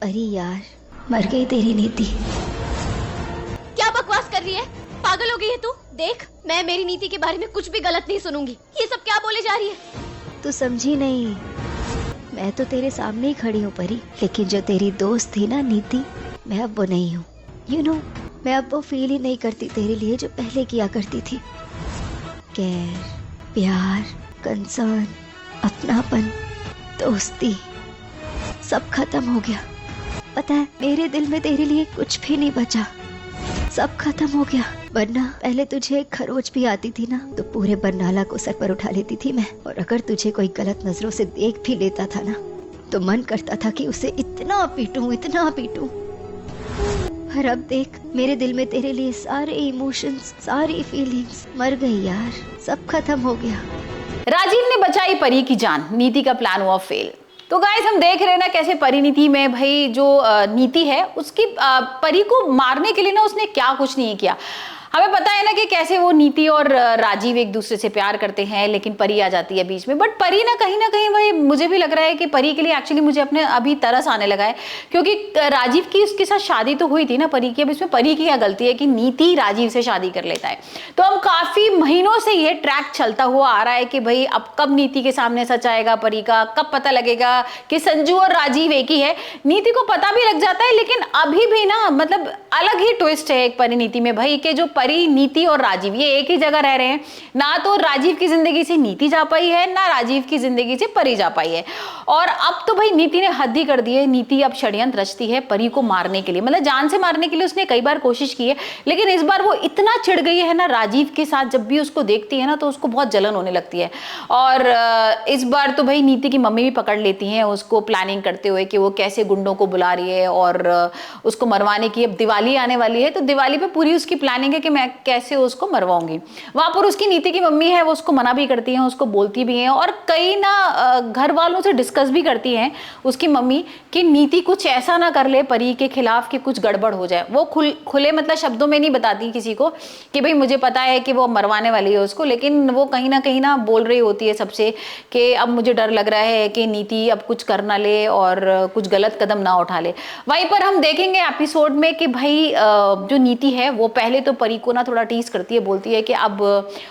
अरे यार, मर गई तेरी नीति। क्या बकवास कर रही है? पागल हो गई है तू? देख, मैं मेरी नीति के बारे में कुछ भी गलत नहीं सुनूंगी। ये सब क्या बोले जा रही है? तू समझी नहीं, मैं तो तेरे सामने ही खड़ी हूँ परी, लेकिन जो तेरी दोस्त थी ना नीति, मैं अब वो नहीं हूँ। यू नो, मैं अब वो फील ही नहीं करती तेरे लिए जो पहले किया करती थी। केयर, प्यार, कंसर्न, अपनापन, दोस्ती, सब खत्म हो गया। पता है, मेरे दिल में तेरे लिए कुछ भी नहीं बचा, सब खत्म हो गया। वरना पहले तुझे एक खरोच भी आती थी ना, तो पूरे बरनाला को सर पर उठा लेती थी मैं। और अगर तुझे कोई गलत नजरों से देख भी लेता था ना, तो मन करता था कि उसे इतना पीटूं, इतना पीटूं। पर अब देख, मेरे दिल में तेरे लिए सारे इमोशंस, सारी फीलिंग्स मर गई यार, सब खत्म हो गया। राजीव ने बचाई परी की जान, नीति का प्लान हुआ फेल। तो गाइस, हम देख रहे हैं ना कैसे परिणीति में भाई जो नीति है उसकी परी को मारने के लिए ना उसने क्या कुछ नहीं किया। हमें पता है ना कि कैसे वो नीति और राजीव एक दूसरे से प्यार करते हैं, लेकिन परी आ जाती है बीच में। बट परी ना कहीं भाई मुझे भी लग रहा है कि परी के लिए एक्चुअली मुझे अपने अभी तरस आने लगा है, क्योंकि राजीव की उसके साथ शादी तो हुई थी ना परी की। अब इसमें परी की क्या गलती है कि नीति राजीव से शादी कर लेता है? तो हम काफी महीनों से ये ट्रैक चलता हुआ आ रहा है कि भाई अब कब नीति के सामने सच आएगा परी का, कब पता लगेगा कि संजू और राजीव एक ही है। नीति को पता भी लग जाता है, लेकिन अभी भी ना मतलब अलग ही ट्विस्ट है एक परिणीति में भाई, के जो परी, नीति और राजीव ये एक ही जगह रह रहे हैं। ना तो राजीव की जिंदगी से नीति जा पाई है, ना राजीव की जिंदगी से परी जा पाई है। और अब तो भाई नीति ने हद ही कर दी है। नीति अब षड्यंत्र रचती है परी को मारने के लिए, मतलब जान से मारने के लिए उसने कई बार कोशिश की है, लेकिन इस बार वो इतना चिढ़ गई है ना राजीव के साथ, जब भी उसको देखती है ना तो उसको बहुत जलन होने लगती है। और इस बार तो भाई नीति की मम्मी भी पकड़ लेती हैं उसको प्लानिंग करते हुए कि वो कैसे गुंडों को बुला रही है और उसको मरवाने की। अब दिवाली आने वाली है, तो दिवाली पे पूरी उसकी प्लानिंग है कि मैं कैसे उसको मरवाऊंगी। वहां पर उसकी नीति की मम्मी है, वो उसको मना भी करती है, उसको बोलती भी है, और कई ना घर वालों से डिस्कस भी करती हैं उसकी मम्मी कि नीति कुछ ऐसा ना कर ले परी के खिलाफ कि कुछ गड़बड़ हो जाए। वो खुले मतलब शब्दों में नहीं बताती किसी को कि भाई मुझे पता है कि वो मरवाने वाली है उसको, लेकिन वो कहीं ना बोल रही होती है सबसे कि अब मुझे डर लग रहा है कि नीति अब कुछ कर ना ले और कुछ गलत कदम ना उठा ले। वहीं पर हम देखेंगे एपिसोड में कि भाई जो नीति है वो पहले तो परी को ना थोड़ा टीज करती है, बोलती है कि अब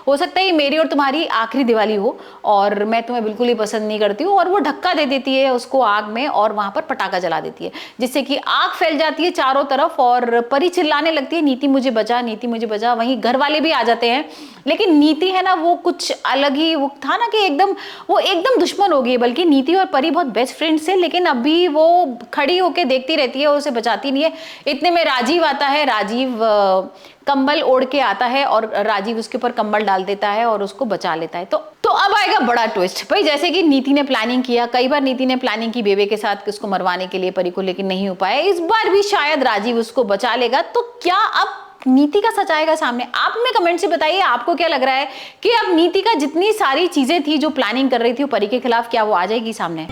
हो सकता है मेरी और तुम्हारी आखिरी दिवाली हो और मैं तुम्हें बिल्कुल ही पसंद नहीं करती हूँ, और वो धक्का दे देती है उसको आग में और वहां पर पटाखा जला देती है, जिससे कि आग फैल जाती है चारों तरफ और परी चिल्लाने लगती है नीति मुझे बचा, नीति मुझे बचा। वहीं घर वाले भी आ जाते हैं, लेकिन नीति है ना वो कुछ अलग ही वो था ना कि वो एकदम दुश्मन हो गई। बल्कि नीति और परी बहुत बेस्ट फ्रेंड्स है, लेकिन अभी वो खड़ी होकर देखती रहती है, उसे बचाती नहीं है। इतने में राजीव आता है। राजीव कंबल ओढ़ के आता है और राजीव उसके ऊपर कंबल डाल देता है और उसको बचा लेता है। तो अब आएगा बड़ा ट्विस्ट भाई। जैसे कि नीति ने प्लानिंग किया, कई बार नीति ने प्लानिंग की बेबे के साथ उसको मरवाने के लिए परी को, लेकिन नहीं हो पाया। इस बार भी शायद राजीव उसको बचा लेगा। तो क्या अब नीति का सच आएगा सामने? आप हमें कमेंट से बताइए आपको क्या लग रहा है कि अब नीति का जितनी सारी चीजें थी जो प्लानिंग कर रही थी परी के खिलाफ, क्या वो आ जाएगी सामने?